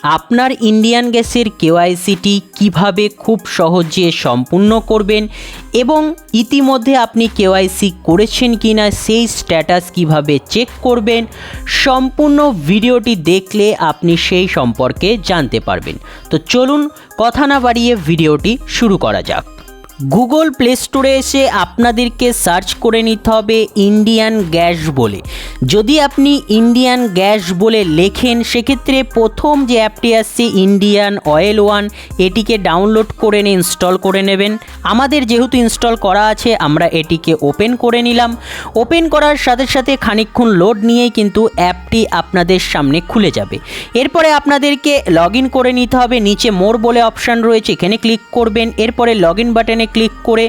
আপনার ইন্ডিয়ান গ্যাসের কেওয়াইসিটি কিভাবে খুব সহজে সম্পূর্ণ করবেন এবং ইতিমধ্যে আপনি কেওয়াইসি করেছেন কিনা সেই স্ট্যাটাস কিভাবে চেক করবেন, সম্পূর্ণ ভিডিওটি দেখলে আপনি সেই সম্পর্কে জানতে পারবেন। তো চলুন কথা না বাড়িয়ে ভিডিওটি শুরু করা যাক। গুগল প্লে স্টোরে এসে আপনাদেরকে সার্চ করে নিতে হবে ইন্ডিয়ান গ্যাস বলে। যদি আপনি ইন্ডিয়ান গ্যাস বলে লেখেন সেক্ষেত্রে প্রথম যে অ্যাপটি আসছে ইন্ডিয়ান অয়েল ওয়ান, এটিকে ডাউনলোড করে নিয়ে ইনস্টল করে নেবেন। আমাদের যেহেতু ইনস্টল করা আছে আমরা এটিকে ওপেন করে নিলাম। ওপেন করার সাথে সাথে খানিকক্ষণ লোড নিয়েই কিন্তু অ্যাপটি আপনাদের সামনে খুলে যাবে। এরপরে আপনাদেরকে লগ ইন করে নিতে হবে। নিচে মোর বলে অপশান রয়েছে, এখানে ক্লিক করবেন। এরপরে লগ ইন বাটনে ক্লিক করে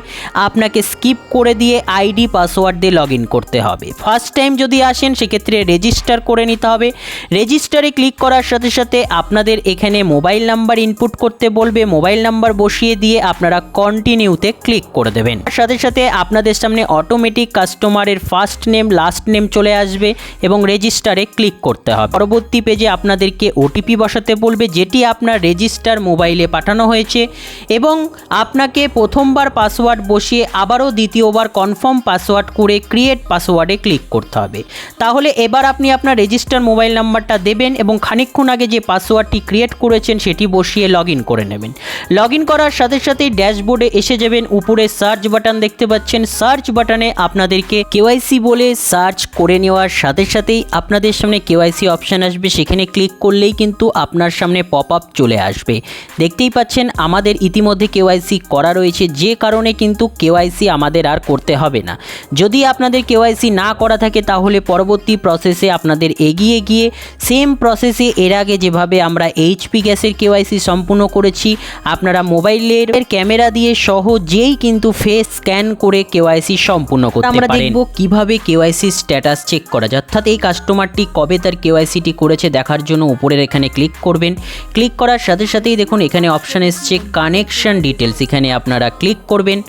আপনাকে স্কিপ করে দিয়ে আইডি পাসওয়ার্ড দিয়ে লগ ইন করতে হবে। ফার্স্ট টাইম যদি আসেন সেক্ষেত্রে রেজিস্টার করে নিতে হবে। রেজিস্টারে ক্লিক করার সাথে সাথে আপনাদের এখানে মোবাইল নাম্বার ইনপুট করতে বলবে। মোবাইল নাম্বার বসিয়ে দিয়ে আপনারা কন্টিনিউতে ক্লিক করে দেবেন। সাথে সাথে আপনাদের সামনে অটোমেটিক কাস্টমারের ফার্স্ট নেম লাস্ট নেম চলে আসবে এবং রেজিস্টারে ক্লিক করতে হবে। পরবর্তী পেজে আপনাদেরকে ওটিপি বসাতে বলবে, যেটি আপনার রেজিস্টার মোবাইলে পাঠানো হয়েছে, এবং আপনাকে প্রথমবার পাসওয়ার্ড বসিয়ে আবারও দ্বিতীয়বার কনফার্ম পাসওয়ার্ড করে ক্রিয়েট পাসওয়ার্ডে ক্লিক করতে হবে। তাহলে এবার আপনি আপনার রেজিস্টার মোবাইল নাম্বারটা দেবেন এবং খানিকক্ষণ আগে যে পাসওয়ার্ডটি ক্রিয়েট করেছেন সেটি বসিয়ে লগ ইন করে নেবেন। লগ ইন করার সাথে সাথেই ড্যাশবোর্ডে এসে যাবেন। উপরে সার্চ বাটন দেখতে পাচ্ছেন, সার্চ বাটনে আপনাদেরকে কেওয়াইসি বলে সার্চ করে নেওয়ার সাথে সাথেই আপনাদের সামনে কেওয়াইসি অপশান আসবে। সেখানে ক্লিক করলেই কিন্তু আপনার সামনে পপ আপ চলে আসবে। দেখতেই পাচ্ছেন আমাদের ইতিমধ্যে কেওয়াইসি করা রয়েছে, যে কারণে কিন্তু কেওয়াইসি আমাদের আর করতে হবে না। যদি আপনাদের কেওয়াইসি না করা থাকে তাহলে পরবর্তী প্রসেসে আপনাদের এগিয়ে গিয়ে সেম প্রসেসে এর আগে যেভাবে আমরা এইচপি গ্যাসের কেওয়াইসি সম্পূর্ণ করেছি, আপনারা মোবাইলের ক্যামেরা দিয়ে সহজেই কিন্তু ফেস স্ক্যান করে কেওয়াইসি সম্পূর্ণ করতে পারেন। আমরা দেখব কিভাবে কেওয়াইসি স্ট্যাটাস চেক করা যায়, অর্থাৎ এই কাস্টমারটি কবে তার কেওয়াইসিটি করেছে দেখার জন্য উপরের এখানে ক্লিক করবেন। ক্লিক করার সাথে সাথেই দেখুন এখানে অপশান এসছে কানেকশন ডিটেলস, এখানে আপনারা ক্লিক করবেন।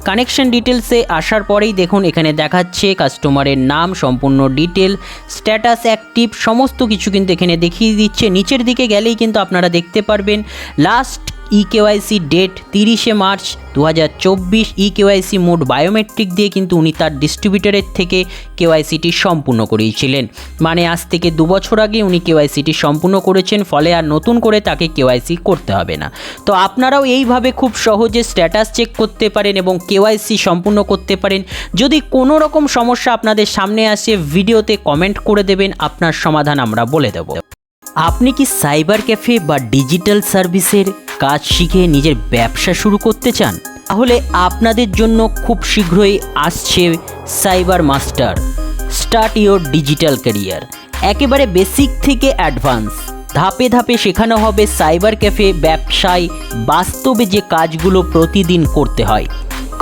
কানেকশন ডিটেলসে আসার পরেই দেখুন এখানে দেখাচ্ছে কাস্টমারের নাম, সম্পূর্ণ ডিটেল, স্ট্যাটাস অ্যাক্টিভ, সমস্ত কিছু কিন্তু এখানে দেখিয়ে দিচ্ছে। নিচের দিকে গেলেই কিন্তু আপনারা দেখতে পারবেন লাস্ট ইকেওয়াইসি ডেট 30শে মার্চ 2024। ইকেওয়াইসি মোড বায়োমেট্রিক দিয়ে কিন্তু উনি তার ডিস্ট্রিবিউটরের থেকে কেওয়াইসিটি সম্পূর্ণ করিয়েছিলেন। মানে আজ থেকে 2 বছর আগে উনি কেওয়াইসিটি সম্পূর্ণ করেছেন, ফলে আর নতুন করে তাকে কেওয়াইসি করতে হবে না। তো আপনারাও এইভাবে খুব সহজে স্ট্যাটাস চেক করতে পারেন এবং কেওয়াইসি সম্পূর্ণ করতে পারেন। যদি কোনো রকম সমস্যা আপনাদের সামনে আসে ভিডিওতে কমেন্ট করে দেবেন, আপনার সমাধান আমরা বলে দেব। আপনি কি সাইবার ক্যাফে বা ডিজিটাল সার্ভিসের কাজ শিখে নিজের ব্যবসা শুরু করতে চান? তাহলে আপনাদের জন্য খুব শীঘ্রই আসছে cyber master, start your digital career. একেবারে বেসিক থেকে অ্যাডভান্স ধাপে ধাপে শেখানো হবে সাইবার ক্যাফে ব্যবসায় বাস্তবে যে কাজগুলো প্রতিদিন করতে হয়।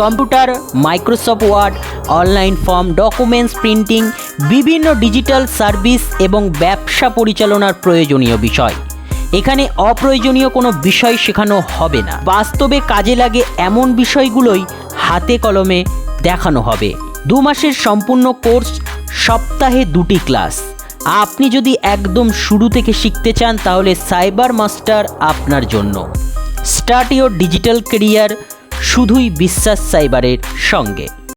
Computer, Microsoft word, online form, documents printing, বিভিন্ন ডিজিটাল সার্ভিস এবং ব্যবসা পরিচালনার প্রয়োজনীয় বিষয়। এখানে অপ্রয়োজনীয় কোনো বিষয় শেখানো হবে না। বাস্তবে কাজে লাগে এমন বিষয়গুলোই হাতে কলমে দেখানো হবে। 2 মাসের সম্পূর্ণ কোর্স, সপ্তাহে 2টি ক্লাস। আপনি যদি একদম শুরু থেকে শিখতে চান তাহলে সাইবার মাস্টার আপনার জন্য। স্টার্ট ইওর ডিজিটাল ক্যারিয়ার, শুধুই বিশ্বাস সাইবারের সঙ্গে।